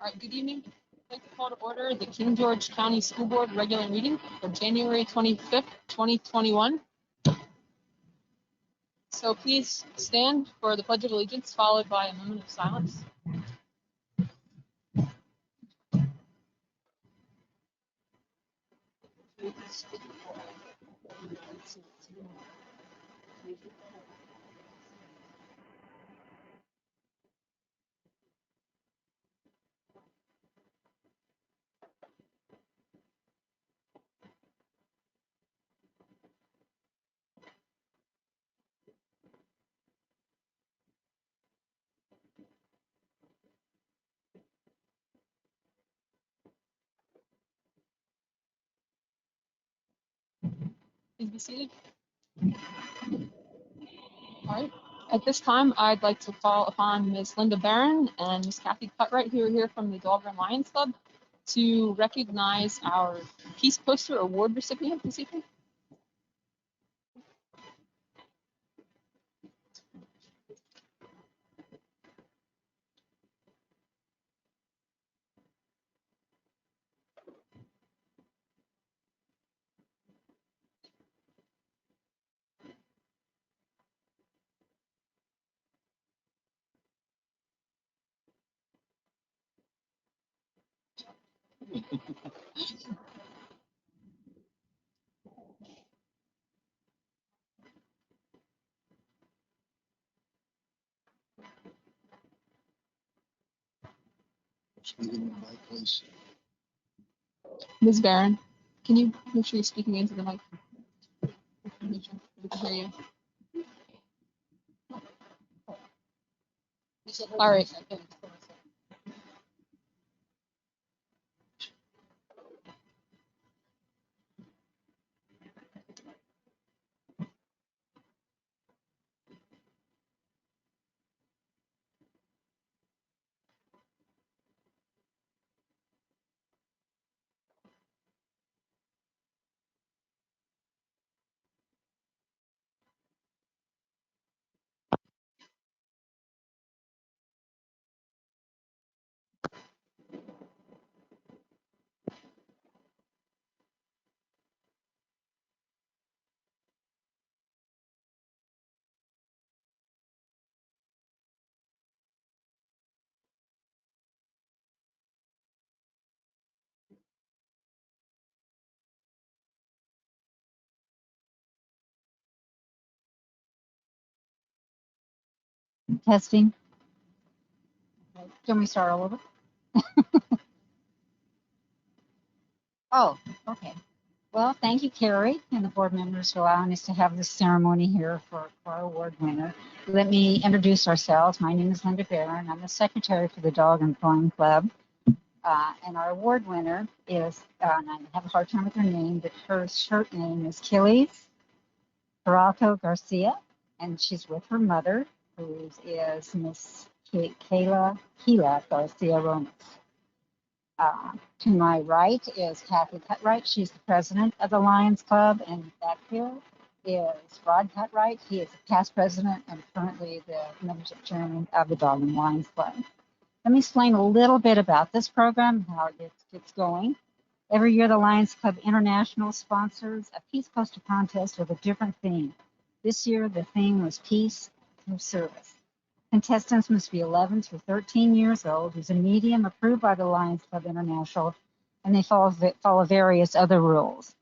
All right, good evening. I'd like to call to order the King George County School Board regular meeting for January 25th, 2021. So please stand for the Pledge of Allegiance, followed by a moment of silence. Please be seated. All right. At this time, I'd like to call upon Ms. Linda Barron and Ms. Kathy Cutright, who are here from the Dahlgren Lions Club, to recognize our Peace Poster Award recipient this evening. Ms. Barron, can you make sure you're speaking into the mic? Make sure we can hear you. All right. Testing. Can we start all over? Oh, okay. Well, thank you, Carrie, and the board members for allowing us to have this ceremony here for our award winner. Let me introduce ourselves. My name is Linda Barron. I'm the secretary for the Dog and Pony Club. And our award winner is, and I have a hard time with her name, but her short name is Achilles Peralto Garcia, and she's with her mother, who is Miss Kayla Garcia Romas. To my right is Kathy Cutright. She's the president of the Lions Club, and back here is Rod Cutright. He is the past president and currently the membership chairman of the Dog and Lions Club. Let me explain a little bit about this program, how it gets going. Every year, the Lions Club International sponsors a Peace Poster contest with a different theme. This year, the theme was Peace Through Service. Contestants must be 11 through 13 years old, use a medium approved by the Lions Club International, and they follow various other rules.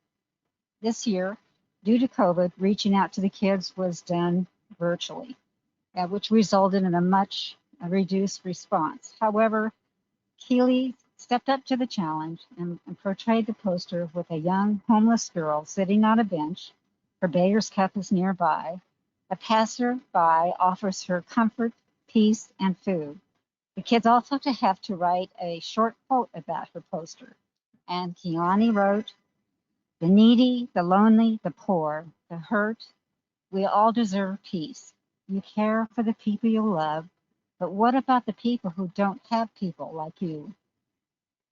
This year, due to COVID, reaching out to the kids was done virtually, which resulted in a much reduced response. However, Keeley stepped up to the challenge and portrayed the poster with a young homeless girl sitting on a bench. Her Bayer's cup is nearby. A passerby offers her comfort, peace, and food. The kids also have to write a short quote about her poster. And Keelani wrote, "The needy, the lonely, the poor, the hurt, we all deserve peace. You care for the people you love, but what about the people who don't have people like you?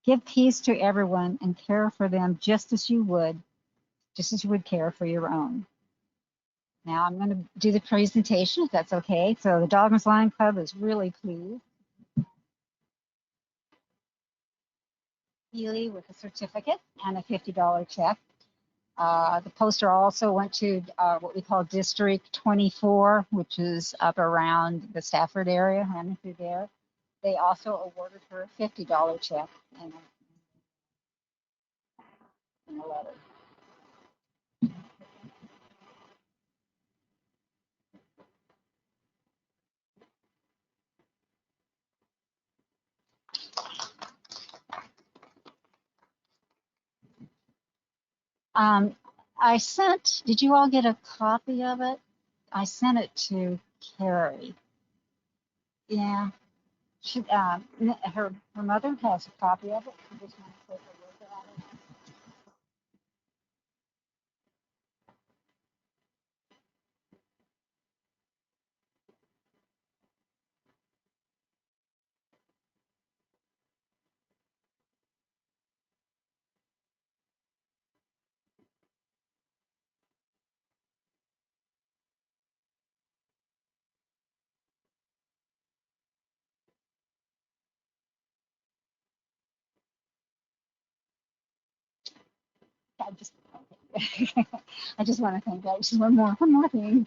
Give peace to everyone and care for them just as you would care for your own." Now I'm going to do the presentation, if that's okay. So the Dog and Lions Club is really pleased Healy with a certificate and a $50 check. The poster also went to what we call District 24, which is up around the Stafford area, running through there. They also awarded her a $50 check and a letter. I sent, did you all get a copy of it? I sent it to Carrie. Yeah, she, her mother has a copy of it. She just wants to take a look at it. I just, I just want to thank you. Just one more thing.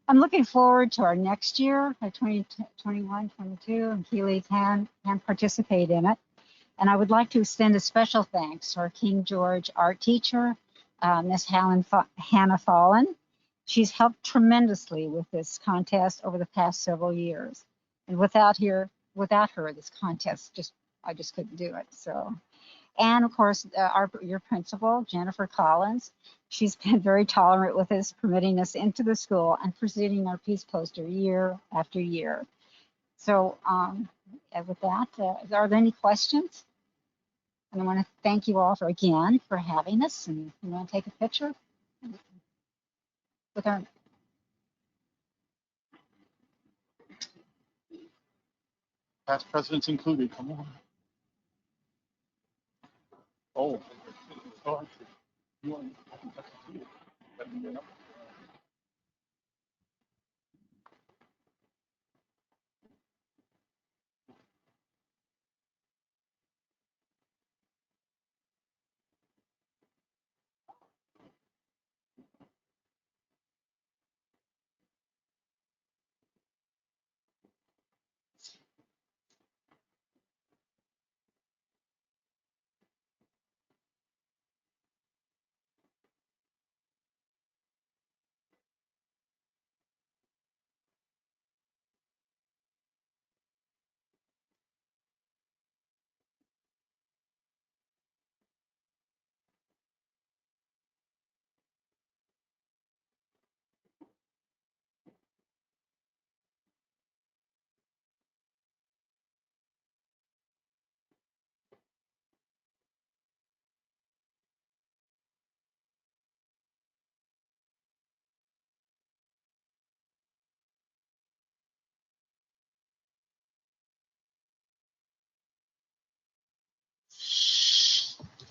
I'm looking forward to our next year, 2021, 22, and Keeley can participate in it. And I would like to extend a special thanks to our King George art teacher, Miss Hannah Fallon. She's helped tremendously with this contest over the past several years. And without her, this contest I just couldn't do it. So. And of course, your principal, Jennifer Collins, she's been very tolerant with us, permitting us into the school and presenting our peace poster year after year. So with that, are there any questions? And I want to thank you all again for having us. And you want to take a picture with our. Past presidents included. Come on. Oh, oh, you want? I can touch it too. Let me get up.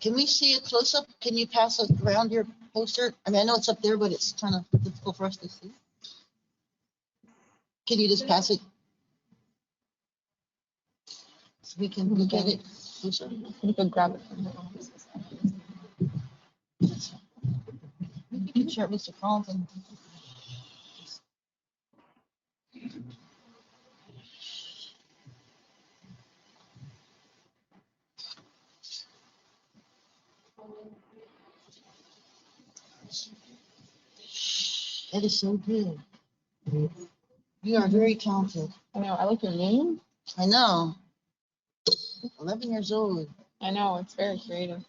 Can we see a close up? Can you pass it around your poster? I mean, I know it's up there, but it's kind of difficult for us to see. Can you just pass it? So we can look at it closer. You can grab it from there. You can share it, Mr. Collins. And that is so good. You are very talented. I know. I like your name. I know. 11 years old. I know. It's very creative.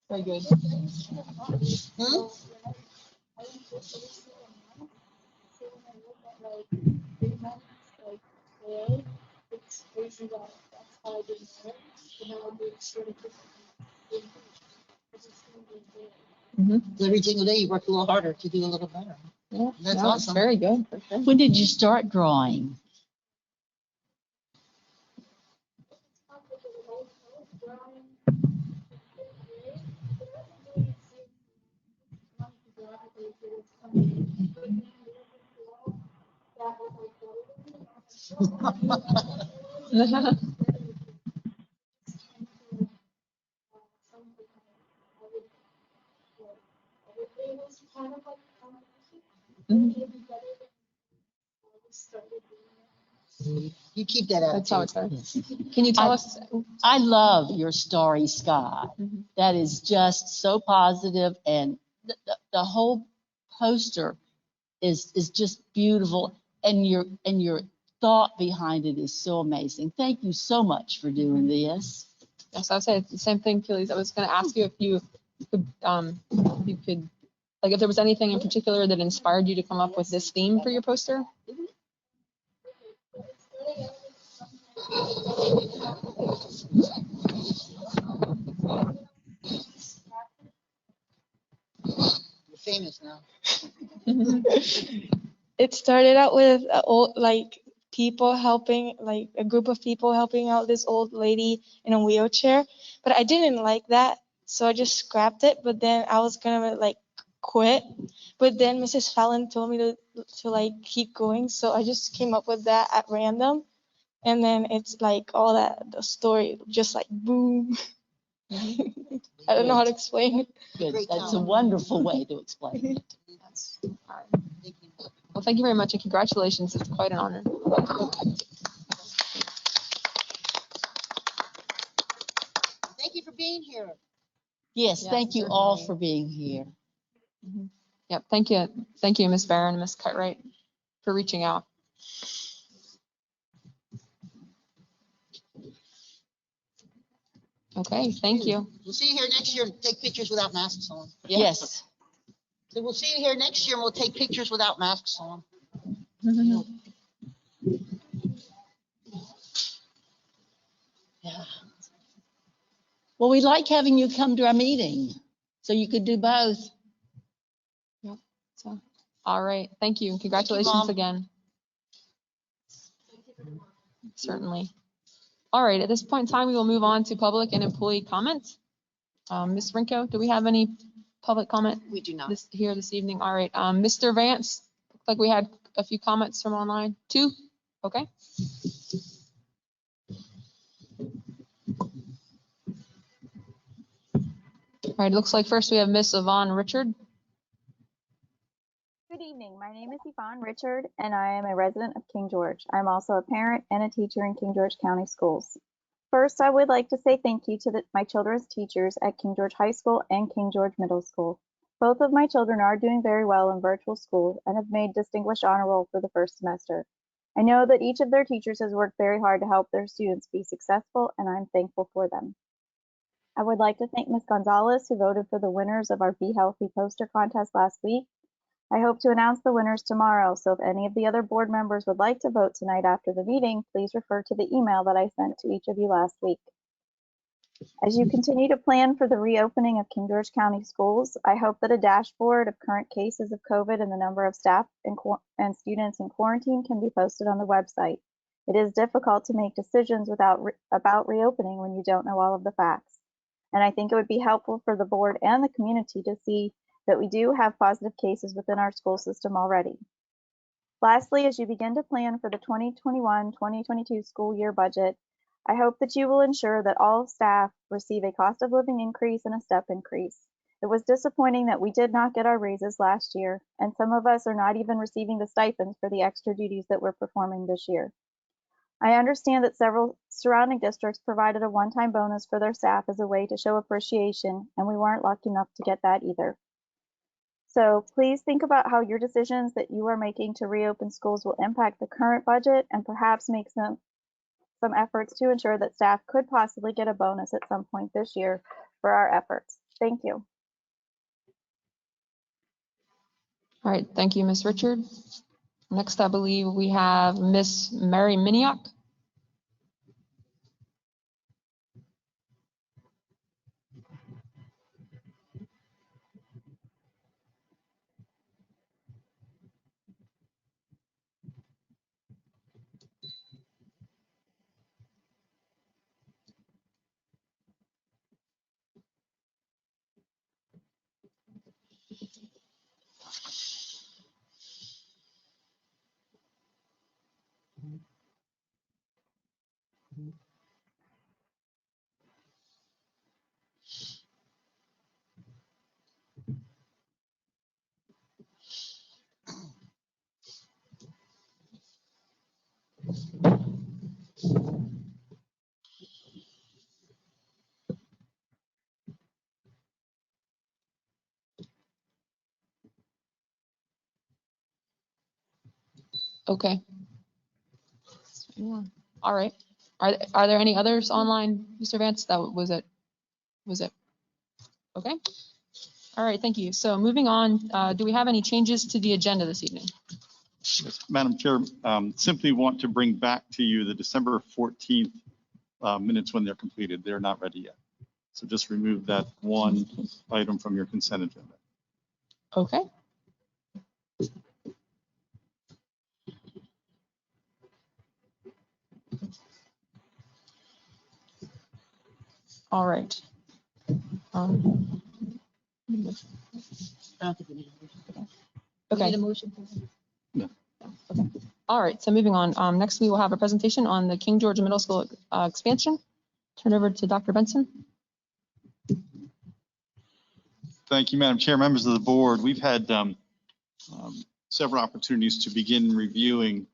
Very good. Hmm? Mm-hmm. Every single day you work a little harder to do a little better. Yeah, That's no, awesome. It's very good for sure. When did you start drawing? keep that That's how attitude. it's done. Can you tell us? I love your starry sky. Mhm. That is just so positive, and the whole poster is just beautiful, and your thought behind it is so amazing. Thank you so much for doing this. Yes, I would say the same thing, Keely's. I was going to ask you if you could, like, if there was anything in particular that inspired you to come up with this theme for your poster. You're famous now. It started out with people helping, like a group of people helping out this old lady in a wheelchair, but I didn't like that, so I just scrapped it. But then I was gonna like quit, but then Mrs. Fallon told me to like keep going, so I just came up with that at random, and then it's like all that the story just like boom. I don't know how to explain it. Good. Great That's a talent. wonderful way to explain it. That's, all right. Well, thank you very much and congratulations. It's quite an honor. Thank you for being here. Yes, Yes, thank you all certainly. for being here. Yep. Thank you. Thank you, Ms. Barron and Ms. Cutright, for reaching out. Okay. Thank you. We'll see you here next year and take pictures without masks on. Yes. So we'll see you here next year and we'll take pictures without masks on. Yeah. Well, we like having you come to our meeting, so you could do both. So, all right. Thank you. Congratulations Mom. again. Certainly. All right. At this point in time, we will move on to public and employee comments. Ms. Rinko, do we have any public comment? We do not. Here this evening? All right. Mr. Vance, looks like we had a few comments from online. 2? Okay. All right. Looks like first we have Miss Yvonne Richard. Good evening. My name is Yvonne Richard, and I am a resident of King George. I'm also a parent and a teacher in King George County Schools. First, I would like to say thank you to my children's teachers at King George High School and King George Middle School. Both of my children are doing very well in virtual school and have made distinguished honor roll for the first semester. I know that each of their teachers has worked very hard to help their students be successful, and I'm thankful for them. I would like to thank Ms. Gonzalez, who voted for the winners of our Be Healthy poster contest last week. I hope to announce the winners tomorrow, so if any of the other board members would like to vote tonight after the meeting, please refer to the email that I sent to each of you last week. As you continue to plan for the reopening of King George County Schools, I hope that a dashboard of current cases of COVID and the number of staff and students in quarantine can be posted on the website. It is difficult to make decisions about reopening when you don't know all of the facts. And I think it would be helpful for the board and the community to see that we do have positive cases within our school system already. Lastly, as you begin to plan for the 2021-2022 school year budget, I hope that you will ensure that all staff receive a cost of living increase and a step increase. It was disappointing that we did not get our raises last year, and some of us are not even receiving the stipends for the extra duties that we're performing this year. I understand that several surrounding districts provided a one-time bonus for their staff as a way to show appreciation, and we weren't lucky enough to get that either. So please think about how your decisions that you are making to reopen schools will impact the current budget and perhaps make some efforts to ensure that staff could possibly get a bonus at some point this year for our efforts. Thank you. All right. Thank you, Ms. Richard. Next, I believe we have Miss Mary Minioc. Okay. Yeah. All right. Are there any others online, Mr. Vance? That was it. Was it? Okay. All right. Thank you. So moving on, do we have any changes to the agenda this evening? Yes, Madam Chair, simply want to bring back to you the December 14th minutes when they're completed. They're not ready yet. So just remove that one item from your consent agenda. Okay. All right. Okay. Need a motion? No. Okay. All right. So moving on. Next, we will have a presentation on the King George Middle School expansion. Turn over to Dr. Benson. Thank you, Madam Chair, members of the board. We've had several opportunities to begin reviewing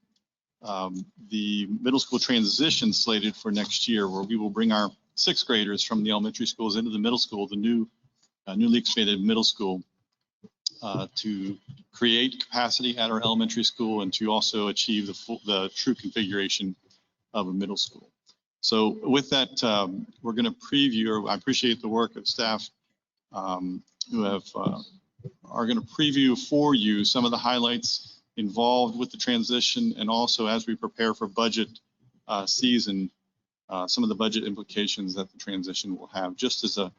the middle school transition slated for next year, where we will bring our sixth graders from the elementary schools into the middle school, the newly expanded middle school, to create capacity at our elementary school and to also achieve the true configuration of a middle school. So with that, we're going to preview. I appreciate the work of staff who are going to preview for you some of the highlights involved with the transition, and also as we prepare for budget season, some of the budget implications that the transition will have, just as a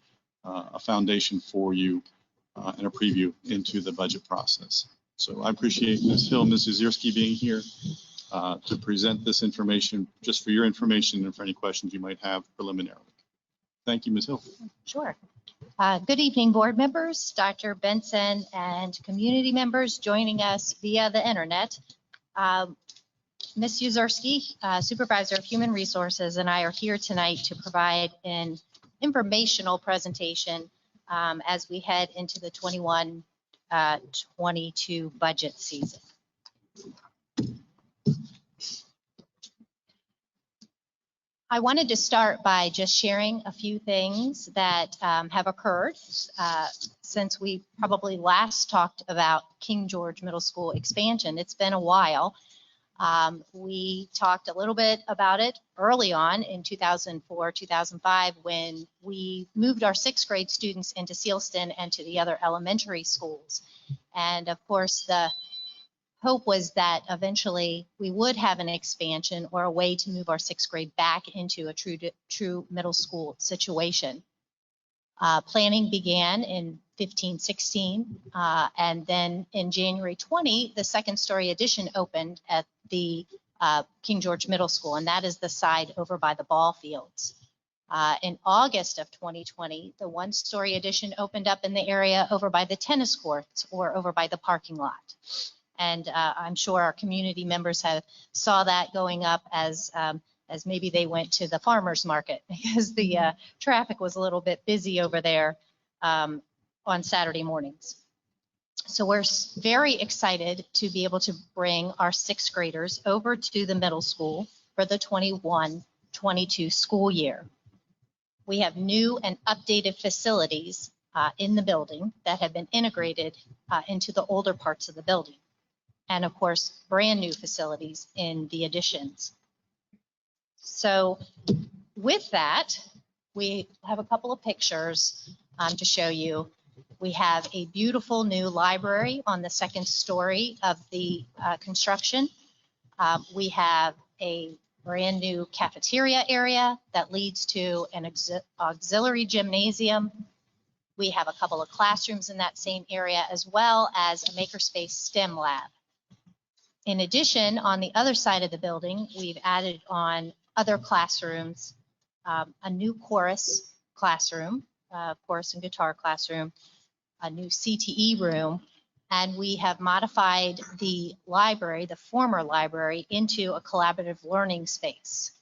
foundation for you and a preview into the budget process. So I appreciate Ms. Hill and Ms. Zierski being here to present this information, just for your information and for any questions you might have preliminarily. Thank you, Ms. Hill. Sure. Good evening, board members, Dr. Benson, and community members joining us via the internet. Ms. Zierski, Supervisor of Human Resources, and I are here tonight to provide an informational presentation as we head into the 21-22 budget season. I wanted to start by just sharing a few things that have occurred since we probably last talked about King George Middle School expansion. It's been a while. We talked a little bit about it early on in 2004, 2005, when we moved our sixth grade students into Sealston and to the other elementary schools. And of course, the hope was that eventually we would have an expansion or a way to move our sixth grade back into a true middle school situation. Planning began in 15-16, and then in January 20, the second story addition opened at the King George Middle School, and that is the side over by the ball fields. In August of 2020, the one story addition opened up in the area over by the tennis courts or over by the parking lot. And I'm sure our community members have saw that going up as maybe they went to the farmer's market, because the traffic was a little bit busy over there on Saturday mornings. So we're very excited to be able to bring our sixth graders over to the middle school for the 21-22 school year. We have new and updated facilities in the building that have been integrated into the older parts of the building. And of course, brand new facilities in the additions. So with that, we have a couple of pictures to show you. We have a beautiful new library on the second story of the construction. We have a brand new cafeteria area that leads to an auxiliary gymnasium. We have a couple of classrooms in that same area, as well as a makerspace STEM lab. In addition, on the other side of the building, we've added on other classrooms, a new chorus classroom, chorus and guitar classroom, a new CTE room, and we have modified the library, the former library, into a collaborative learning space.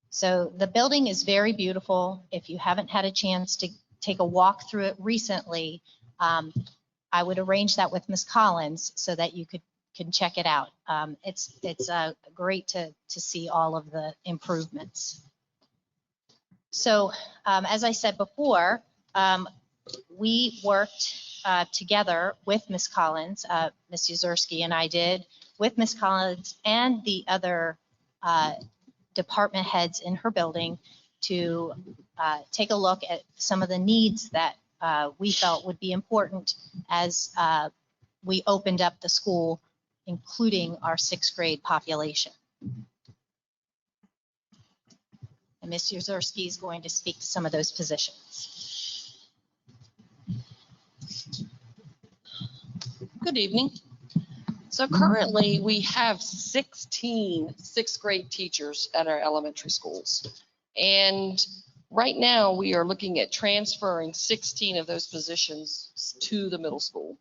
So the building is very beautiful. If you haven't had a chance to take a walk through it recently, I would arrange that with Ms. Collins so that you can check it out. It's great to see all of the improvements. So as I said before, we worked together with Ms. Collins, Ms. Zierski and I did, with Ms. Collins and the other department heads in her building to take a look at some of the needs that we felt would be important as we opened up the school, including our 6th grade population. And Ms. Yuzurski is going to speak to some of those positions. Good evening. So currently we have 16 6th grade teachers at our elementary schools. And right now we are looking at transferring 16 of those positions to the middle school.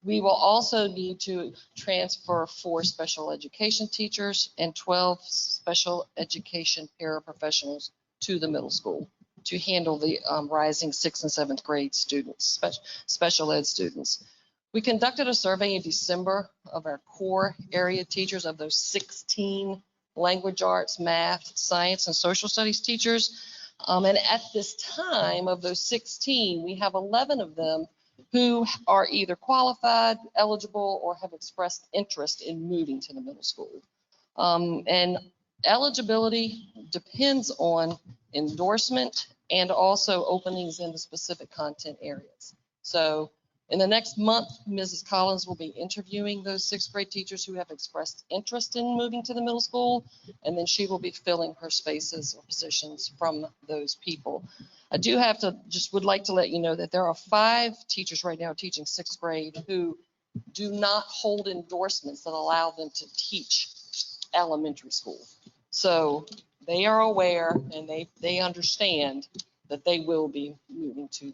We will also need to transfer 4 special education teachers and 12 special education paraprofessionals to the middle school to handle the rising 6th and 7th grade students, special ed students. We conducted a survey in December of our core area teachers, of those 16 language arts, math, science, and social studies teachers. And at this time, of those 16, we have 11 of them who are either qualified, eligible, or have expressed interest in moving to the middle school. And eligibility depends on endorsement and also openings in the specific content areas. So in the next month, Mrs. Collins will be interviewing those 6th grade teachers who have expressed interest in moving to the middle school, and then she will be filling her spaces or positions from those people. I do have to, would like to let you know that there are 5 teachers right now teaching 6th grade who do not hold endorsements that allow them to teach elementary school. So they are aware and they understand that they will be moving to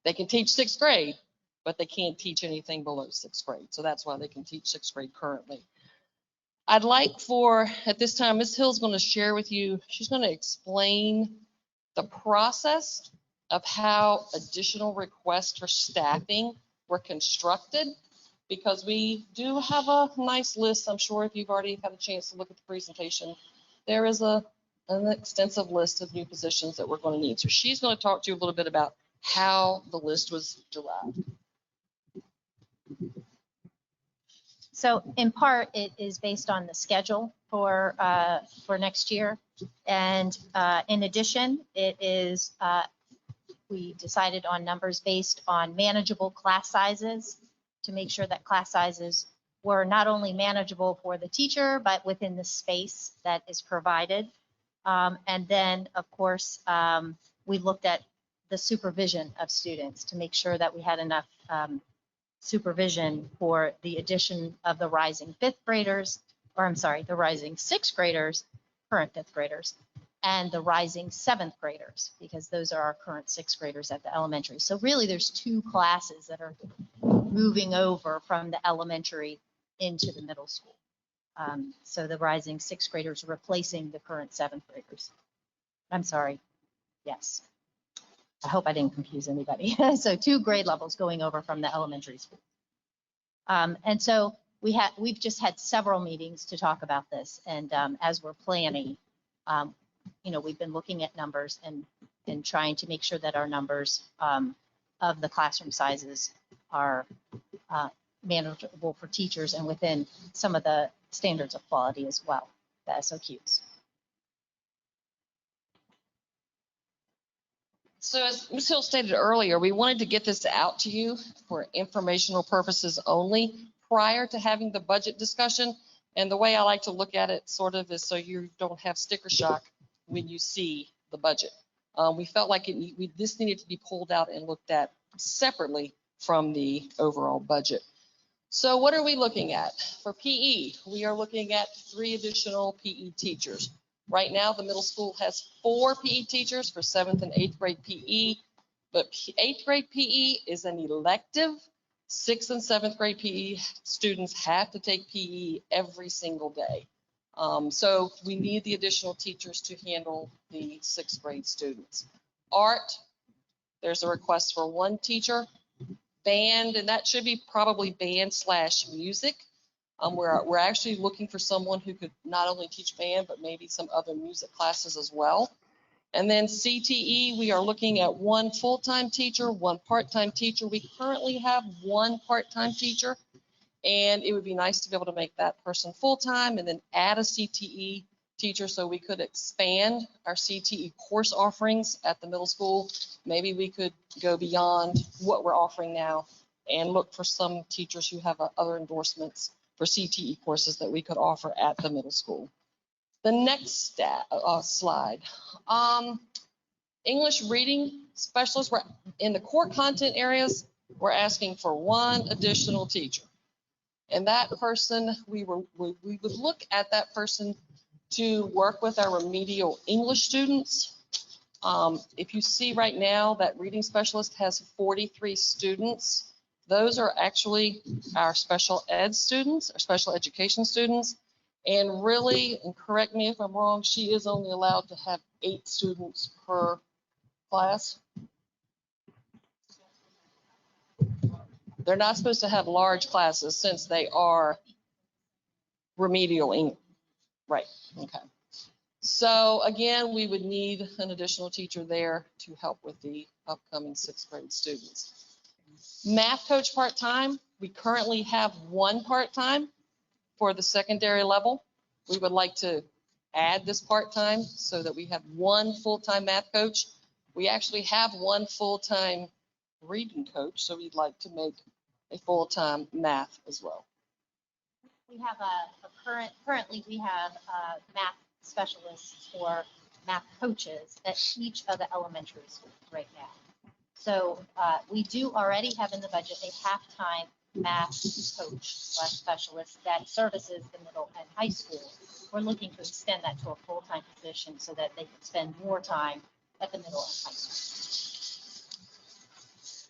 they can teach 6th grade, but they can't teach anything below 6th grade. So that's why they can teach 6th grade currently. I'd like for, at this time, Ms. Hill's going to share with you, she's going to explain the process of how additional requests for staffing were constructed, because we do have a nice list. I'm sure if you've already had a chance to look at the presentation, there is an extensive list of new positions that we're going to need. So she's going to talk to you a little bit about how the list was derived. So in part, it is based on the schedule for next year. And in addition, it is, we decided on numbers based on manageable class sizes to make sure that class sizes were not only manageable for the teacher, but within the space that is provided. And then, of course, we looked at the supervision of students to make sure that we had enough supervision for the addition of the rising 5th graders, or I'm sorry, the rising 6th graders, current 5th graders, and the rising 7th graders, because those are our current 6th graders at the elementary. So really there's 2 classes that are moving over from the elementary into the middle school. So the rising 6th graders replacing the current 7th graders. I'm sorry, yes. I hope I didn't confuse anybody. So 2 grade levels going over from the elementary school. And so we've just had several meetings to talk about this. And as we're planning, we've been looking at numbers and trying to make sure that our numbers of the classroom sizes are manageable for teachers and within some of the standards of quality as well, the SOQs. So as Ms. Hill stated earlier, we wanted to get this out to you for informational purposes only prior to having the budget discussion. And the way I like to look at it sort of is so you don't have sticker shock when you see the budget. We felt like this needed to be pulled out and looked at separately from the overall budget. So what are we looking at? For PE, we are looking at 3 additional PE teachers. Right now, the middle school has 4 PE teachers for 7th and 8th grade PE, but 8th grade PE is an elective. 6th and 7th grade PE students have to take PE every single day. So we need the additional teachers to handle the 6th grade students. Art, there's a request for 1 teacher. Band, and that should be probably band/music. We're actually looking for someone who could not only teach band, but maybe some other music classes as well. And then CTE, we are looking at 1 full-time teacher, 1 part-time teacher. We currently have 1 part-time teacher And it would be nice to be able to make that person full-time and then add a CTE teacher so we could expand our CTE course offerings at the middle school. Maybe we could go beyond what we're offering now and look for some teachers who have other endorsements for CTE courses that we could offer at the middle school. The next slide. English reading specialists. We're in the core content areas. We're asking for one additional teacher. And that person, we would look at that person to work with our remedial English students. If you see right now that reading specialist has 43 students, those are actually our special ed students, our special education students. And really, and correct me if I'm wrong, she is only allowed to have 8 students per class. They're not supposed to have large classes since they are remedial English. Right, okay. So again, we would need an additional teacher there to help with the upcoming 6th grade students. Math coach part-time, we currently have 1 part-time for the secondary level. We would like to add this part-time so that we have 1 full-time math coach. We actually have 1 full-time reading coach, so we'd like to make a full-time math as well. We have currently we have math specialists or math coaches at each of the elementary schools right now. So we do already have in the budget a half-time math coach / specialist that services the middle and high school. We're looking to extend that to a full-time position so that they can spend more time at the middle and high school.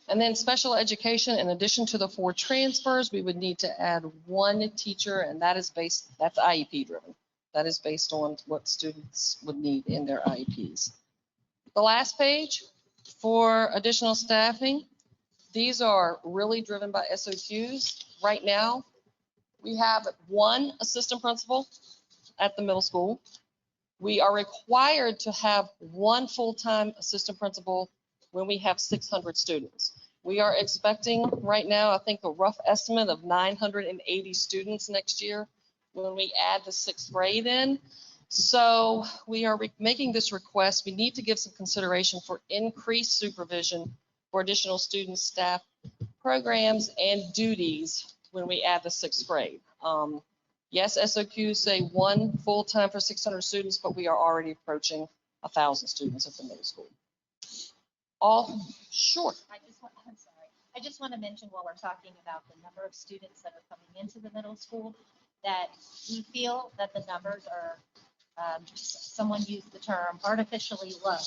And then special education, in addition to the 4 transfers, we would need to add 1 teacher, and that's IEP driven. That is based on what students would need in their IEPs. The last page for additional staffing, these are really driven by SOQs. Right now, we have 1 assistant principal at the middle school. We are required to have 1 full-time assistant principal when we have 600 students. We are expecting right now, I think, a rough estimate of 980 students next year when we add the 6th grade in. So we are making this request. We need to give some consideration for increased supervision for additional student staff programs and duties when we add the 6th grade. Yes, SOQs say 1 full-time for 600 students, but we are already approaching 1,000 students at the middle school. Sure. I just want to mention while we're talking about the number of students that are coming into the middle school, that we feel that the numbers are, someone used the term artificially low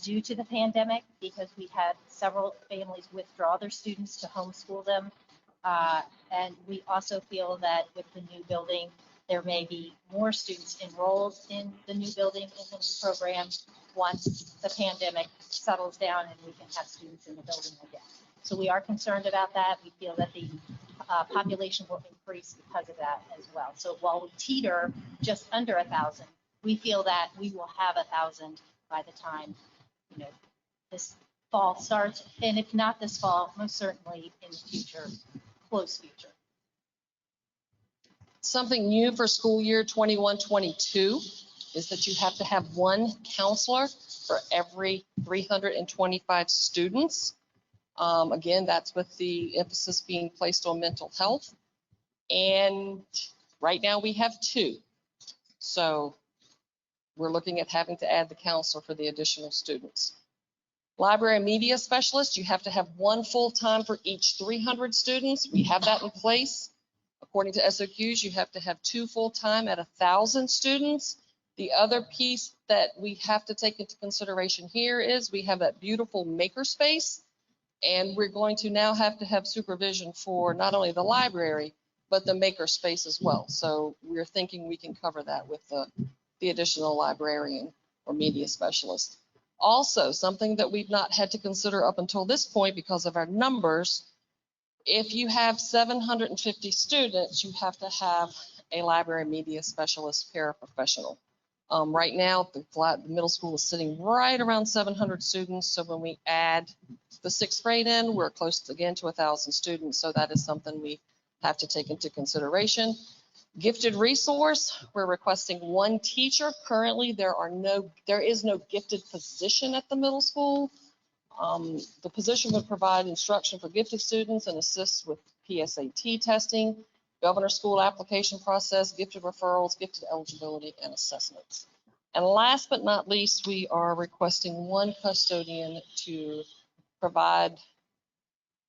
due to the pandemic, because we had several families withdraw their students to homeschool them. And we also feel that with the new building, there may be more students enrolled in the new building in the new program once the pandemic settles down and we can have students in the building again. So we are concerned about that. We feel that the population will increase because of that as well. So while we teeter just under 1,000, we feel that we will have 1,000 by the time, this fall starts. And if not this fall, most certainly in the future, close future. Something new for school year 21-22 is that you have to have 1 counselor for every 325 students. Again, that's with the emphasis being placed on mental health. And right now we have 2. So we're looking at having to add the counselor for the additional students. Library and media specialist, you have to have 1 full-time for each 300 students. We have that in place. According to SOQs, you have to have 2 full-time at 1,000 students. The other piece that we have to take into consideration here is we have that beautiful makerspace, and we're going to now have to have supervision for not only the library, but the makerspace as well. So we're thinking we can cover that with the additional librarian or media specialist. Also, something that we've not had to consider up until this point because of our numbers, if you have 750 students, you have to have a library media specialist paraprofessional. Right now, the middle school is sitting right around 700 students. So when we add the 6th grade in, we're close again to 1,000 students. So that is something we have to take into consideration. Gifted resource, we're requesting 1 teacher. Currently, there is no gifted position at the middle school. The position would provide instruction for gifted students and assist with PSAT testing, governor school application process, gifted referrals, gifted eligibility, and assessments. And last but not least, we are requesting 1 custodian to provide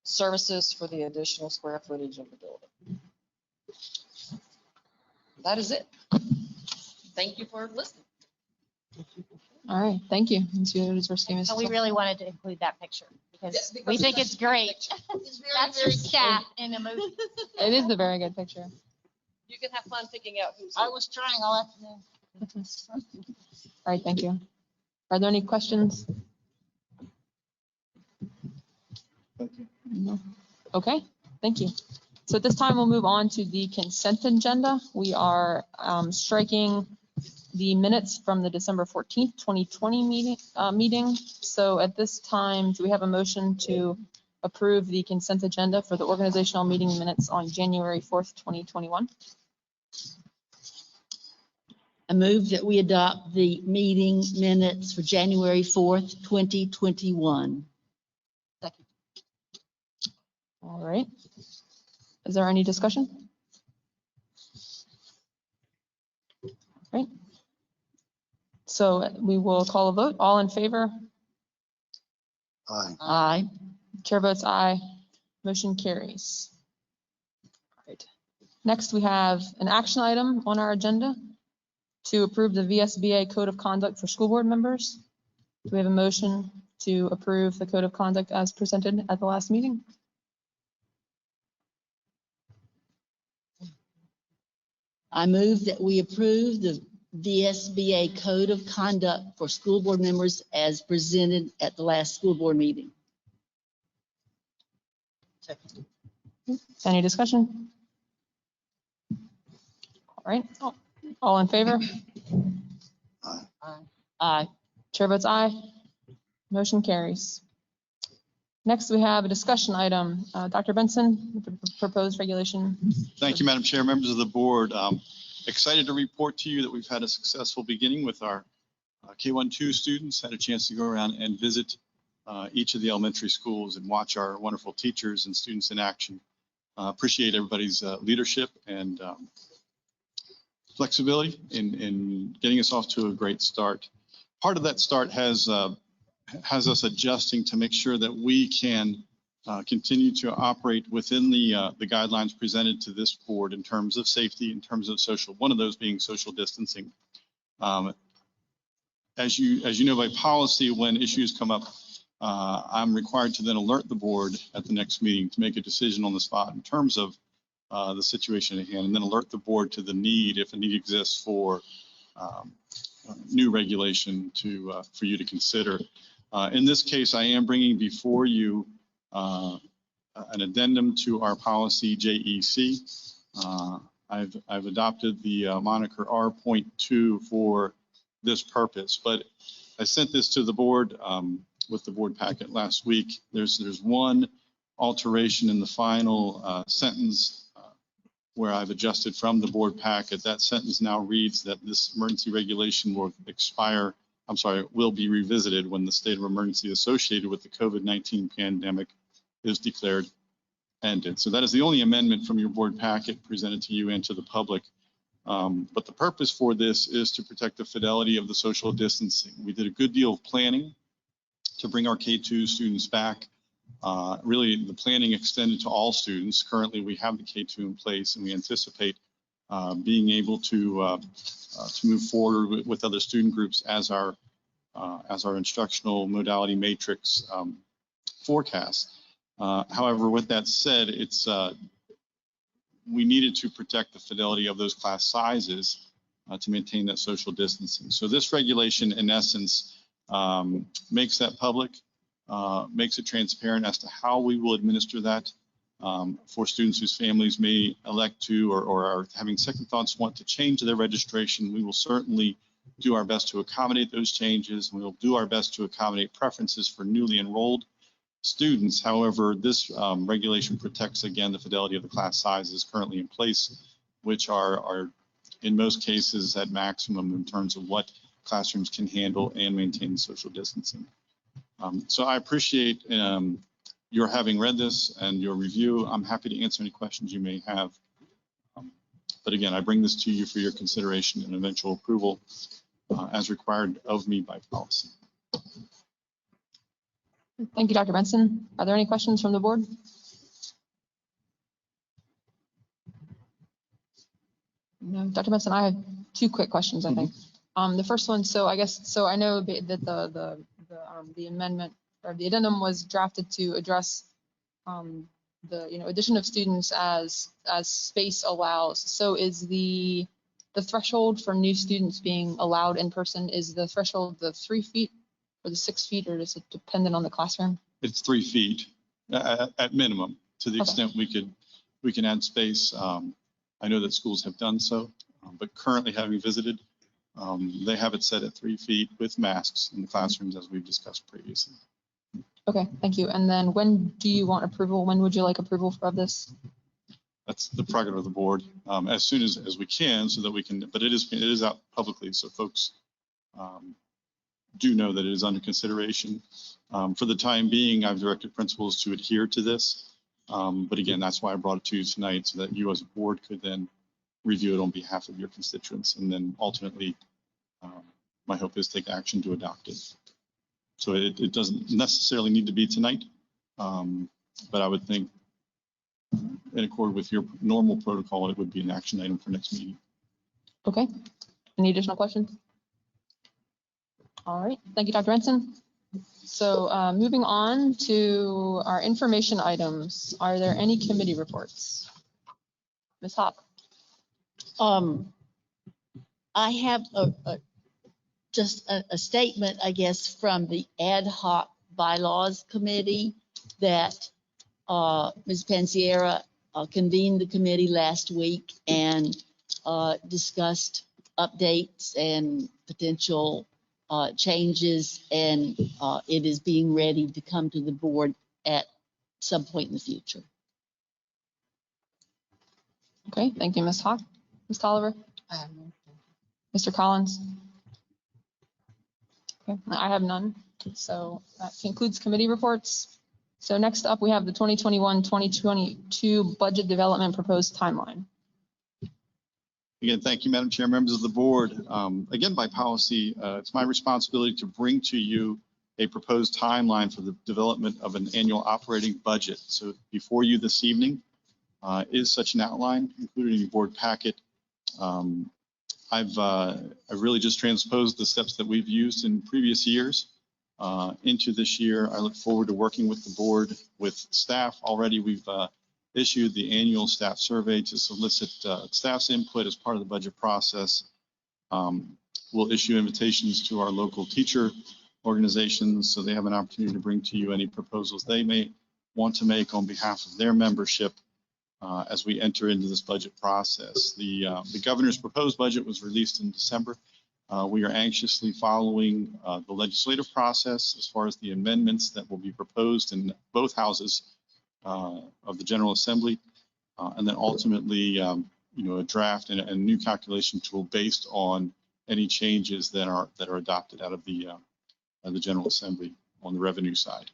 services for the additional square footage of the building. That is it. Thank you for listening. All right, thank you. So we really wanted to include that picture because we think it's great. It's very, That's your very staff in a movie. It is a very good picture. You can have fun picking out who's. I was trying all afternoon. All right, thank you. Are there any questions? Thank you. No. Okay, thank you. So at this time, we'll move on to the consent agenda. We are striking the minutes from the December 14th, 2020 meeting. So at this time, do we have a motion to approve the consent agenda for the organizational meeting minutes on January 4th, 2021? I move that we adopt the meeting minutes for January 4th, 2021. All right. Is there any discussion? All right. So we will call a vote. All in favor? Aye. Aye. Chair votes aye. Motion carries. All right. Next, we have an action item on our agenda to approve the VSBA Code of Conduct for school board members. Do we have a motion to approve the Code of Conduct as presented at the last meeting? I move that we approve the VSBA Code of Conduct for school board members as presented at the last school board meeting. Any discussion? All right. All in favor? Aye. Chair votes aye. Motion carries. Next, we have a discussion item. Dr. Benson, proposed regulation. Thank you, Madam Chair, members of the board. Excited to report to you that we've had a successful beginning with our K-1-2 students. Had a chance to go around and visit each of the elementary schools and watch our wonderful teachers and students in action. Appreciate everybody's leadership and flexibility in getting us off to a great start. Part of that start has us adjusting to make sure that we can continue to operate within the guidelines presented to this board in terms of safety, in terms of social, one of those being social distancing. As you know by policy, when issues come up, I'm required to then alert the board at the next meeting to make a decision on the spot in terms of the situation at hand, and then alert the board to the need, if a need exists, for new regulation for you to consider. In this case, I am bringing before you an addendum to our policy JEC. I've adopted the moniker R.2 for this purpose, but I sent this to the board with the board packet last week. There's one alteration in the final sentence where I've adjusted from the board packet. That sentence now reads that this emergency regulation will will be revisited when the state of emergency associated with the COVID-19 pandemic is declared ended. So that is the only amendment from your board packet presented to you and to the public. But the purpose for this is to protect the fidelity of the social distancing. We did a good deal of planning to bring our K-2 students back. Really, the planning extended to all students. Currently, we have the K-2 in place, and we anticipate being able to move forward with other student groups as our instructional modality matrix forecast. However, with that said, we needed to protect the fidelity of those class sizes to maintain that social distancing. So this regulation, in essence, makes that public, makes it transparent as to how we will administer that for students whose families may elect to or are having second thoughts, want to change their registration. We will certainly do our best to accommodate those changes. We will do our best to accommodate preferences for newly enrolled students. However, this regulation protects, again, the fidelity of the class sizes currently in place, which are in most cases at maximum in terms of what classrooms can handle and maintain social distancing. So I appreciate your having read this and your review. I'm happy to answer any questions you may have. But again, I bring this to you for your consideration and eventual approval as required of me by policy. Thank you, Dr. Benson. Are there any questions from the board? No, Dr. Benson, I have two quick questions, I think. The first one, so I know that the amendment or the addendum was drafted to address the addition of students as space allows. So is the threshold for new students being allowed in person, is the threshold the 3 feet or the 6 feet, or is it dependent on the classroom? It's 3 feet at minimum. To the extent we can add space. I know that schools have done so, but currently having visited, they have it set at 3 feet with masks in the classrooms, as we've discussed previously. Okay, thank you. And then when do you want approval? When would you like approval of this? That's the prerogative of the board, as soon as we can, so that we can, but it is out publicly, so folks do know that it is under consideration. For the time being, I've directed principals to adhere to this. But again, that's why I brought it to you tonight, so that you as a board could then review it on behalf of your constituents, and then ultimately, my hope is take action to adopt it. So it doesn't necessarily need to be tonight, but I would think in accord with your normal protocol, it would be an action item for next meeting. Okay. Any additional questions? All right. Thank you, Dr. Benson. So moving on to our information items. Are there any committee reports? Ms. Hawk. I have just a statement, I guess, from the ad hoc bylaws committee that Ms. Pansiera convened the committee last week and discussed updates and potential changes, and it is being ready to come to the board at some point in the future. Okay, thank you, Ms. Hawk. Ms. Tolliver? Mr. Collins? Okay, I have none. So that concludes committee reports. So next up, we have the 2021-2022 budget development proposed timeline. Again, thank you, Madam Chair, members of the board. Again, by policy, it's my responsibility to bring to you a proposed timeline for the development of an annual operating budget. So before you this evening is such an outline included in your board packet. I've really just transposed the steps that we've used in previous years into this year. I look forward to working with the board, with staff. Already we've issued the annual staff survey to solicit staff's input as part of the budget process. We'll issue invitations to our local teacher organizations so they have an opportunity to bring to you any proposals they may want to make on behalf of their membership as we enter into this budget process. The governor's proposed budget was released in December. We are anxiously following the legislative process as far as the amendments that will be proposed in both houses of the General Assembly, and then ultimately, a draft and a new calculation tool based on any changes that are adopted out of the General Assembly on the revenue side.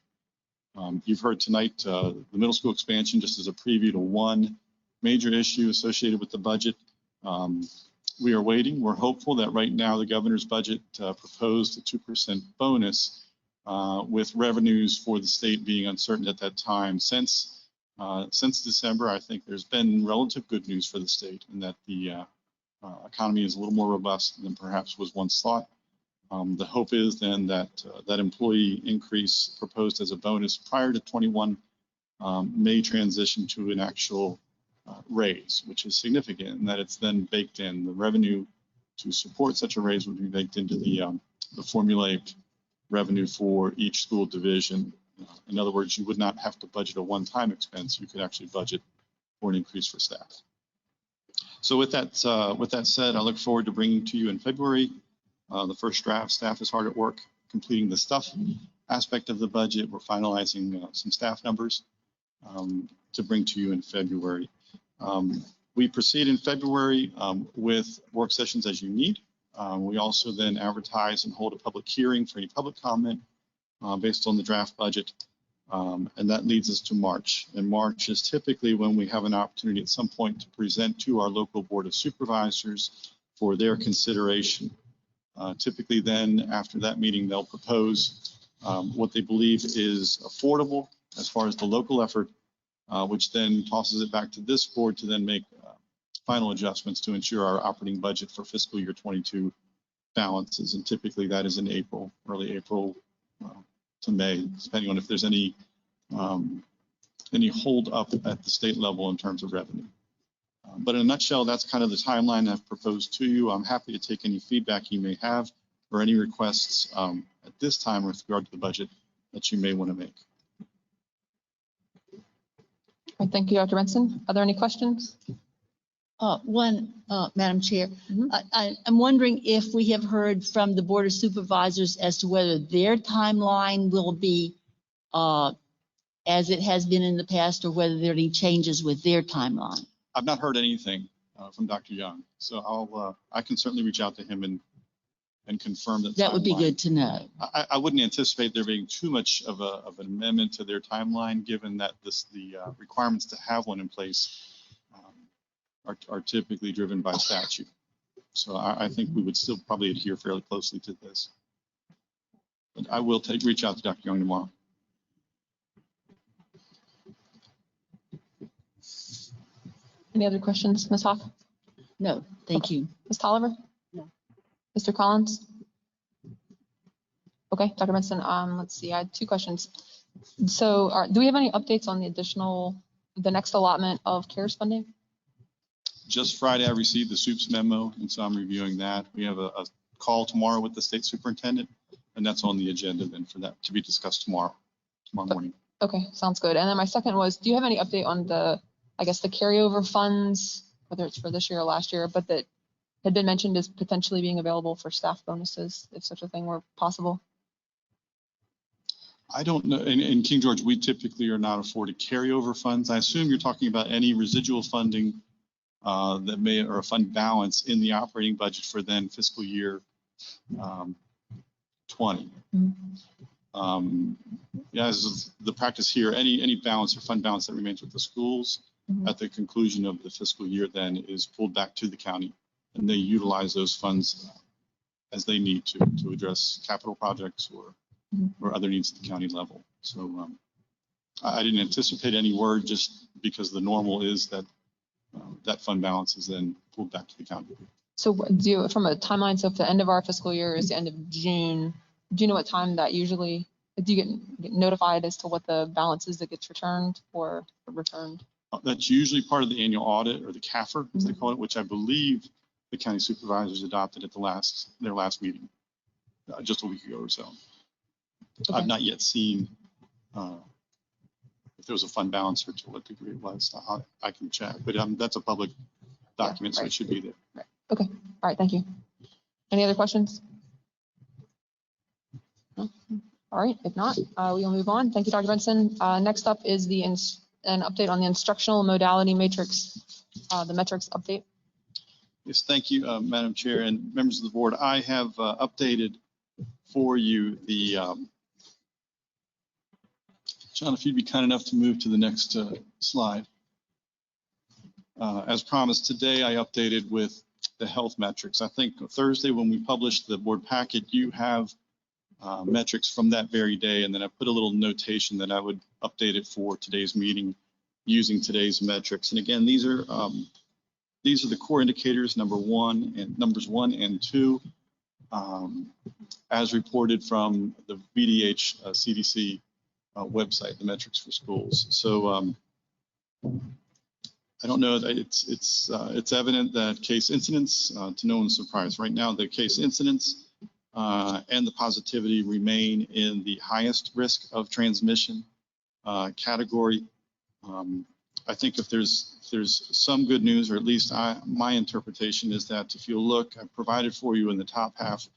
You've heard tonight the middle school expansion, just as a preview to one major issue associated with the budget. We are waiting. We're hopeful that right now the governor's budget proposed a 2% bonus with revenues for the state being uncertain at that time. Since December, I think there's been relative good news for the state in that the economy is a little more robust than perhaps was once thought. The hope is then that that employee increase proposed as a bonus prior to 21 may transition to an actual raise, which is significant, and that it's then baked in. The revenue to support such a raise would be baked into the formulaic revenue for each school division. In other words, you would not have to budget a one-time expense. You could actually budget for an increase for staff. So with that said, I look forward to bringing to you in February the first draft. Staff is hard at work completing the stuff. aspect of the budget. We're finalizing some staff numbers to bring to you in February. We proceed in February with work sessions as you need. We also then advertise and hold a public hearing for any public comment based on the draft budget. And that leads us to March. And March is typically when we have an opportunity at some point to present to our local board of supervisors for their consideration. Typically then, after that meeting, they'll propose what they believe is affordable as far as the local effort, which then tosses it back to this board to then make final adjustments to ensure our operating budget for fiscal year 22 balances. And typically that is in April, early April to May, depending on if there's any hold up at the state level in terms of revenue. But in a nutshell, that's kind of the timeline I've proposed to you. I'm happy to take any feedback you may have or any requests at this time with regard to the budget that you may want to make. All right, thank you, Dr. Benson. Are there any questions? Madam Chair, Mhm. I'm wondering if we have heard from the Board of Supervisors as to whether their timeline will be as it has been in the past, or whether there are any changes with their timeline. I've not heard anything from Dr. Young, so I can certainly reach out to him and confirm that. That would be good to know. I wouldn't anticipate there being too much of an amendment to their timeline, given that the requirements to have one in place are typically driven by statute. So I think we would still probably adhere fairly closely to this. But I will reach out to Dr. Young tomorrow. Any other questions, Ms. Hoff? No, thank you. Ms. Tolliver? No. Mr. Collins? Okay, Dr. Benson, let's see, I had two questions. So do we have any updates on the next allotment of CARES funding? Just Friday, I received the SUPS memo, and so I'm reviewing that. We have a call tomorrow with the state superintendent, and that's on the agenda then for that to be discussed tomorrow morning. Okay, sounds good. And then my second was, do you have any update on the carryover funds, whether it's for this year or last year, but that had been mentioned as potentially being available for staff bonuses, if such a thing were possible? I don't know. In King George, we typically are not afforded carryover funds. I assume you're talking about any residual funding that may, or a fund balance in the operating budget for then fiscal year 20. Mm-hmm. As the practice here, any balance or fund balance that remains with the schools at the conclusion of the fiscal year then is pulled back to the county, and they utilize those funds as they need to address capital projects or other needs at the county level. So I didn't anticipate any word, just because the normal is that that fund balance is then pulled back to the county. So from a timeline, so if the end of our fiscal year is the end of June, do you know what time that usually, do you get notified as to what the balance is that gets returned or returned? That's usually part of the annual audit, or the CAFR, as they call it, which I believe the county supervisors adopted at their last meeting, just a week ago or so. Okay. I've not yet seen if there was a fund balance or to what degree it was. I can check, but that's a public document, yeah, right. So it should be there. Right. Okay. All right. Thank you. Any other questions? No? All right. If not, we will move on. Thank you, Dr. Benson. Next up is an update on the instructional modality matrix, the metrics update. Yes, thank you, Madam Chair and members of the board. I have updated for you the, John, if you'd be kind enough to move to the next slide. As promised, today I updated with the health metrics. I think Thursday when we published the board packet, you have metrics from that very day, and then I put a little notation that I would update it for today's meeting using today's metrics. And again, these are the core indicators, numbers 1 and 2, as reported from the VDH CDC website, the metrics for schools. So I don't know, it's evident that case incidents, to no one's surprise, right now the case incidents and the positivity remain in the highest risk of transmission category. I think if there's some good news, or at least my interpretation is that if you look, I provided for you in the top half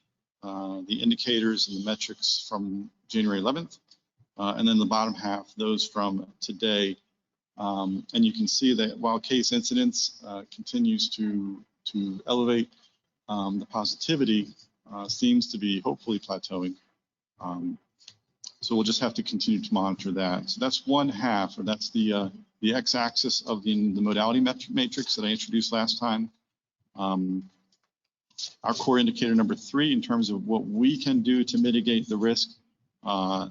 the indicators and the metrics from January 11th, and then the bottom half, those from today. And you can see that while case incidence continues to elevate, the positivity seems to be hopefully plateauing. So we'll just have to continue to monitor that. So that's one half, or that's the x-axis of the modality matrix that I introduced last time. Our core indicator number 3, in terms of what we can do to mitigate the risk,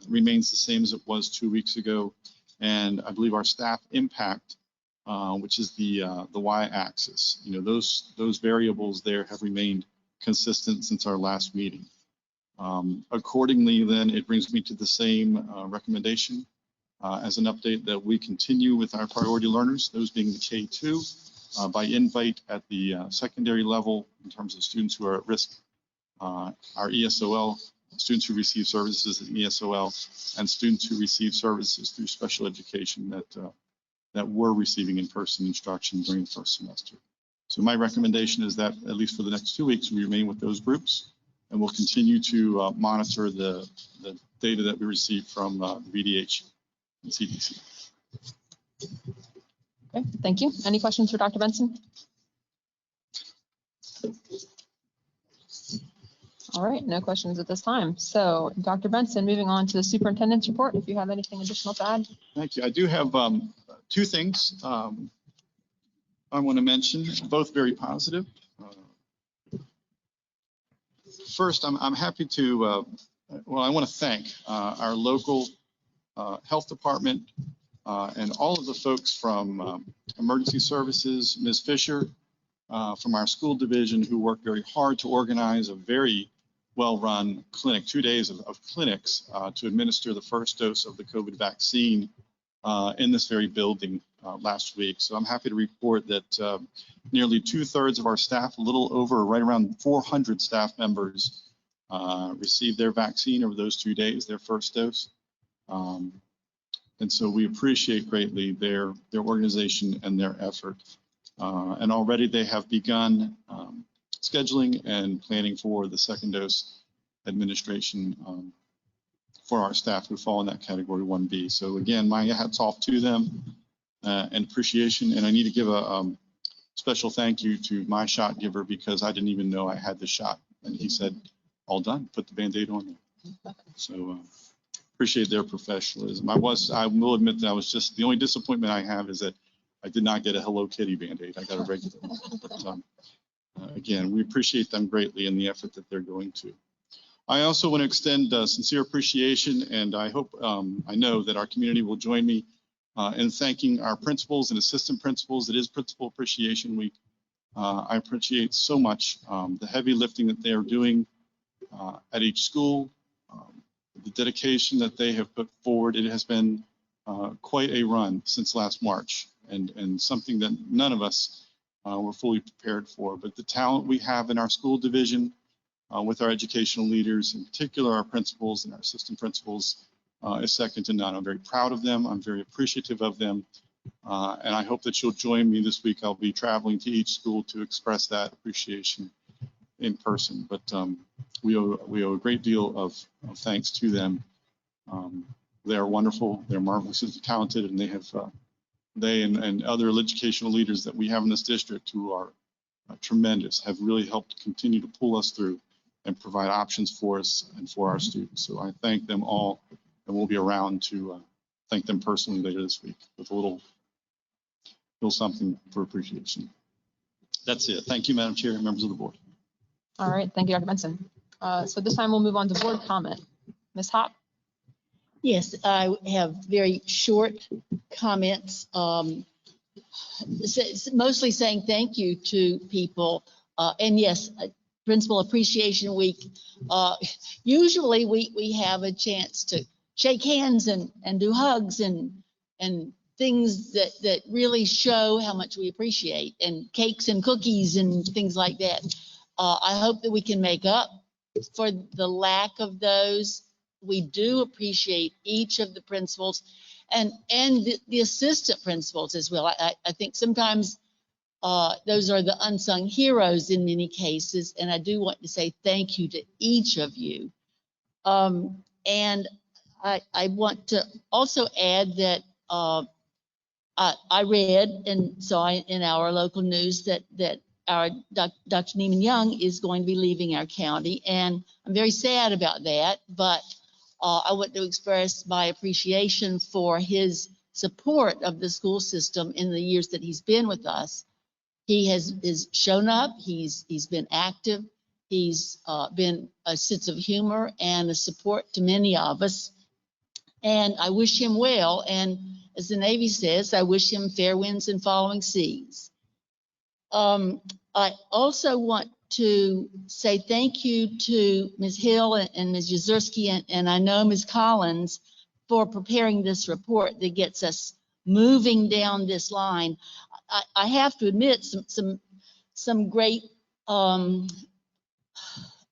remains the same as it was 2 weeks ago. And I believe our staff impact, which is the y-axis, those variables there have remained consistent since our last meeting. Accordingly, then, it brings me to the same recommendation as an update that we continue with our priority learners, those being the K2, by invite at the secondary level in terms of students who are at risk, our ESOL, students who receive services at ESOL, and students who receive services through special education that were receiving in-person instruction during the first semester. So my recommendation is that, at least for the next 2 weeks, we remain with those groups, and we'll continue to monitor the data that we receive from the VDH and CDC. Okay, thank you. Any questions for Dr. Benson? All right, no questions at this time. So Dr. Benson, moving on to the superintendent's report, if you have anything additional to add. Thank you. I do have 2 things I want to mention, both very positive. First, I'm happy to, I want to thank our local health department and all of the folks from emergency services, Ms. Fisher, from our school division, who worked very hard to organize a very well-run clinic, 2 days of clinics to administer the first dose of the COVID vaccine in this very building last week. So I'm happy to report that nearly 2/3 of our staff, a little over, right around 400 staff members, received their vaccine over those 2 days, their first dose. And so we appreciate greatly their organization and their effort. And already they have begun scheduling and planning for the second dose administration for our staff who fall in that category 1B. So again, my hats off to them and appreciation. And I need to give a special thank you to my shot giver, because I didn't even know I had the shot. And he said, all done, put the Band-Aid on there. So appreciate their professionalism. I will admit that I was just, the only disappointment I have is that I did not get a Hello Kitty Band-Aid. I got a regular one. But again, we appreciate them greatly in the effort that they're going to. I also want to extend sincere appreciation, and I hope, I know that our community will join me in thanking our principals and assistant principals. It is Principal Appreciation Week. I appreciate so much the heavy lifting that they are doing at each school, the dedication that they have put forward. It has been quite a run since last March, and something that none of us were fully prepared for. But the talent we have in our school division with our educational leaders, in particular our principals and our assistant principals, is second to none. I'm very proud of them. I'm very appreciative of them. And I hope that you'll join me this week. I'll be traveling to each school to express that appreciation in person. But we owe a great deal of thanks to them. They are wonderful. They're marvelously talented, and they and other educational leaders that we have in this district who are tremendous, have really helped continue to pull us through and provide options for us and for our students. So I thank them all, and we'll be around to thank them personally later this week with a little something for appreciation. That's it. Thank you, Madam Chair and members of the board. All right, thank you, Dr. Benson. So this time we'll move on to board comment. Ms. Hopp? Yes, I have very short comments, mostly saying thank you to people. And yes, Principal Appreciation Week. Usually we have a chance to shake hands and do hugs and things that really show how much we appreciate, and cakes and cookies and things like that. I hope that we can make up for the lack of those. We do appreciate each of the principals and the assistant principals as well. I think sometimes those are the unsung heroes in many cases. And I do want to say thank you to each of you. And I want to also add that I read and saw in our local news that our Dr. Neiman Young is going to be leaving our county, and I'm very sad about that. But I want to express my appreciation for his support of the school system in the years that he's been with us. He has shown up. He's been active. He's been a sense of humor and a support to many of us. And I wish him well. And as the Navy says, I wish him fair winds and following seas. I also want to say thank you to Ms. Hill and Ms. Yuzurski and I know Ms. Collins for preparing this report that gets us moving down this line. I have to admit some great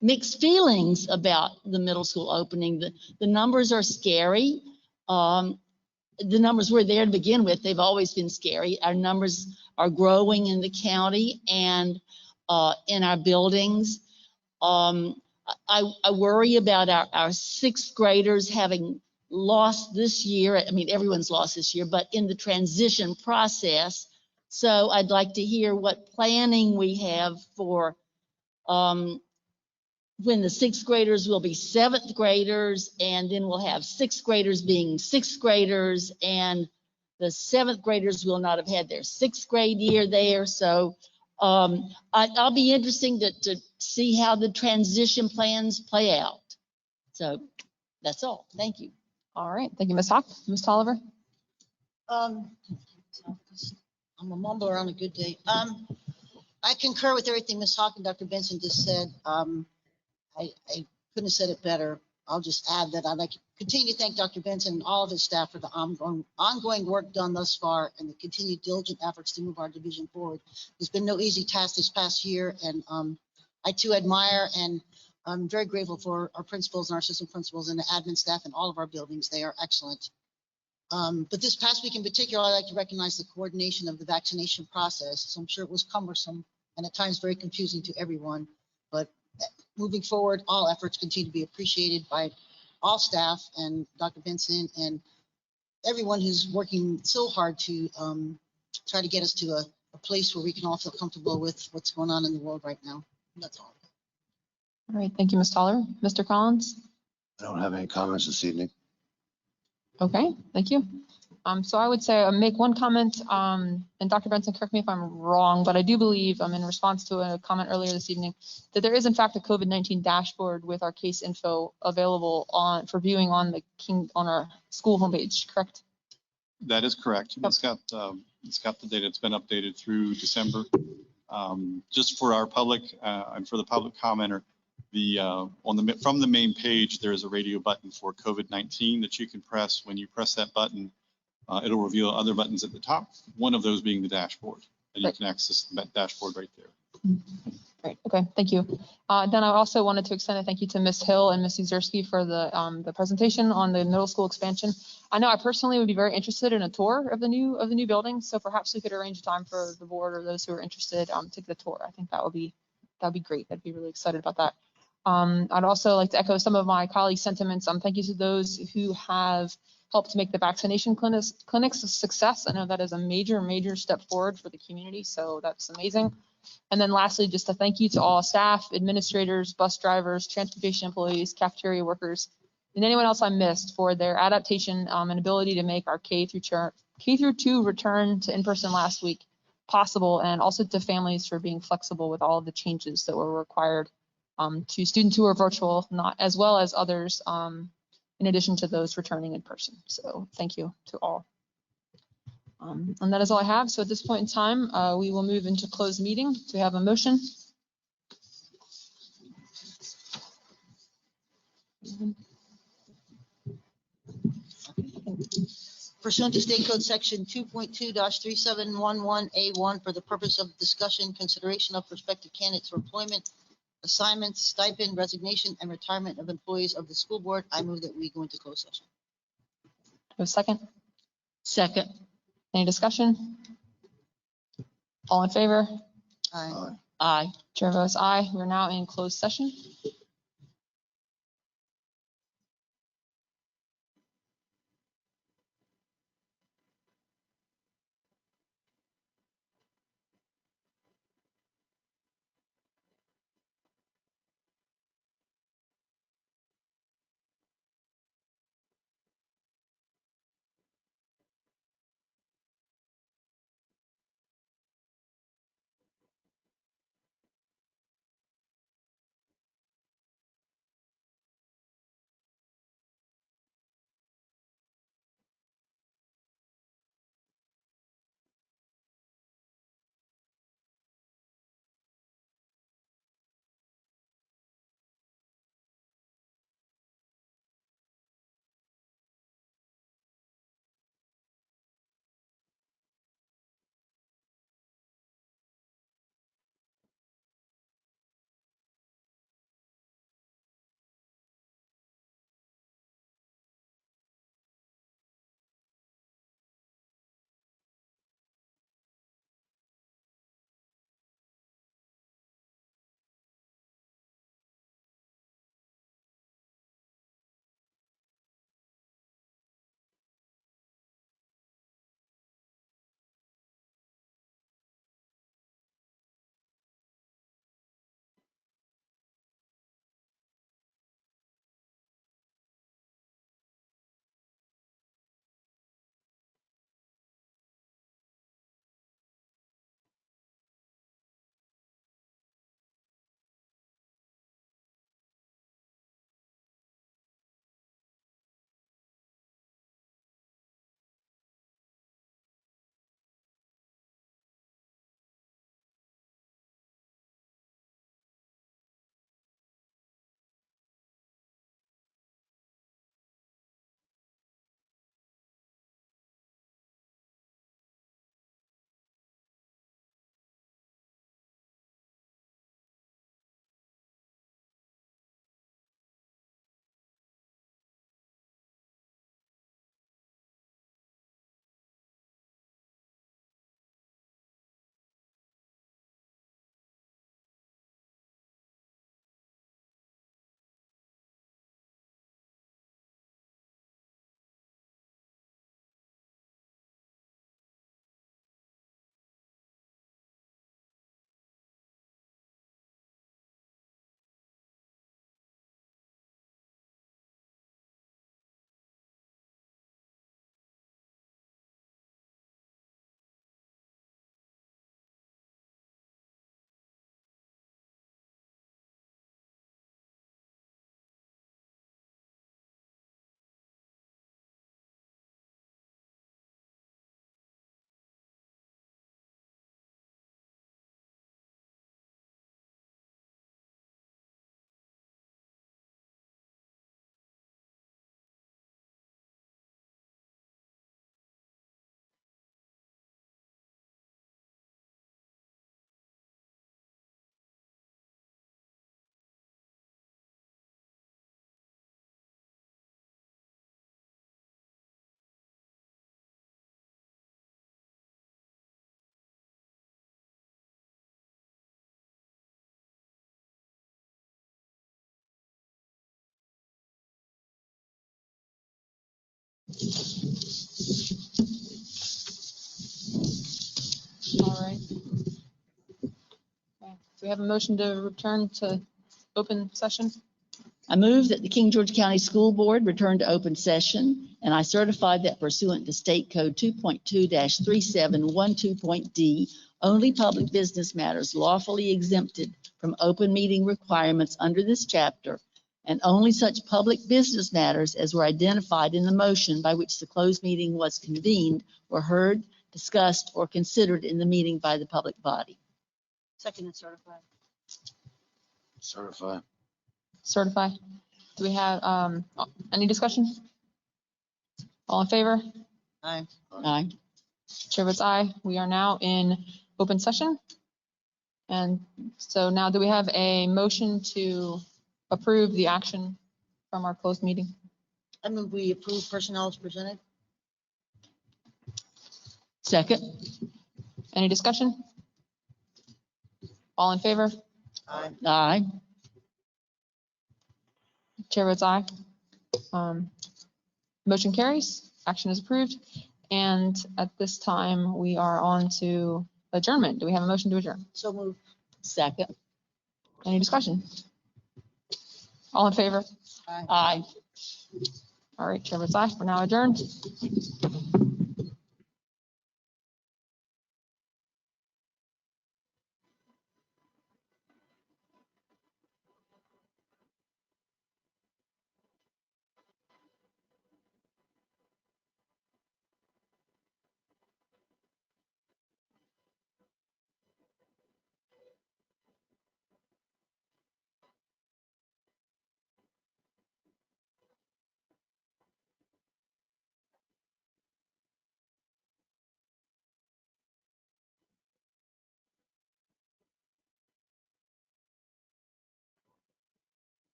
mixed feelings about the middle school opening. The numbers are scary. The numbers were there to begin with. They've always been scary. Our numbers are growing in the county and in our buildings. I worry about our sixth graders having lost this year. I mean, everyone's lost this year, but in the transition process. So I'd like to hear what planning we have for when the sixth graders will be seventh graders, and then we'll have sixth graders being sixth graders, and the seventh graders will not have had their sixth grade year there. So I'll be interesting to see how the transition plans play out. So that's all. Thank you. All right. Thank you, Ms. Hawk. Ms. Tolliver? I'm a mumbler on a good day. I concur with everything Ms. Hawk and Dr. Benson just said. I couldn't have said it better. I'll just add that I'd like to continue to thank Dr. Benson and all of his staff for the ongoing work done thus far and the continued diligent efforts to move our division forward. It's been no easy task this past year, and I too admire and I'm very grateful for our principals and our assistant principals and the admin staff in all of our buildings. They are excellent. But this past week in particular, I'd like to recognize the coordination of the vaccination process. So I'm sure it was cumbersome and at times very confusing to everyone, but moving forward, all efforts continue to be appreciated by all staff and Dr. Benson and everyone who's working so hard to try to get us to a place where we can all feel comfortable with what's going on in the world right now. That's all. All right. Thank you, Ms. Tolliver. Mr. Collins? I don't have any comments this evening. Okay. Thank you. So I would say I'll make one comment, and Dr. Benson, correct me if I'm wrong, but I do believe in response to a comment earlier this evening that there is in fact a COVID-19 dashboard with our case info available for viewing on our school homepage, correct? That is correct. It's got the data. It's been updated through December. Just for our public and for the public commenter, from the main page, there is a radio button for COVID-19 that you can press. When you press that button, it'll reveal other buttons at the top, one of those being the dashboard, and you can access that dashboard right there. Great. Okay, thank you. Then I also wanted to extend a thank you to Ms. Hill and Ms. Yuzurski for the presentation on the middle school expansion. I know I personally would be very interested in a tour of the new building, so perhaps we could arrange a time for the board or those who are interested to take the tour. I think that would be great. I'd be really excited about that. I'd also like to echo some of my colleagues' sentiments. Thank you to those who have helped to make the vaccination clinics a success. I know that is a major step forward for the community, so that's amazing. And then lastly, just a thank you to all staff, administrators, bus drivers, transportation employees, cafeteria workers, and anyone else I missed for their adaptation and ability to make our K through 2 return to in-person last week possible, and also to families for being flexible with all of the changes that were required to students who are virtual, not as well as others, in addition to those returning in person. So thank you to all. And that is all I have. So at this point in time, we will move into closed meeting. Do we have a motion? Pursuant to State Code Section 2.2-3711A1 for the purpose of discussion, consideration of prospective candidates for employment, assignments, stipend, resignation, and retirement of employees of the school board, I move that we go into closed session. A second? Second. Any discussion? All in favor? Aye. Aye. Chair votes aye. We're now in closed session. All right. Okay. Do we have a motion to return to open session? I move that the King George County School Board return to open session, and I certify that pursuant to State Code 2.2-3712.d, only public business matters lawfully exempted from open meeting requirements under this chapter, and only such public business matters as were identified in the motion by which the closed meeting was convened were heard, discussed, or considered in the meeting by the public body. Second and certified. Certify. Certify. Do we have any discussion? All in favor? Aye. Aye. Chair votes aye. We are now in open session. And so now do we have a motion to approve the action from our closed meeting? I move we approve personnel as presented. Second. Any discussion? All in favor? Aye. Chair votes aye. Motion carries. Action is approved. And at this time, we are on to adjournment. Do we have a motion to adjourn? So moved. Second. Any discussion? All in favor? Aye. All right, chair votes aye. We're now adjourned.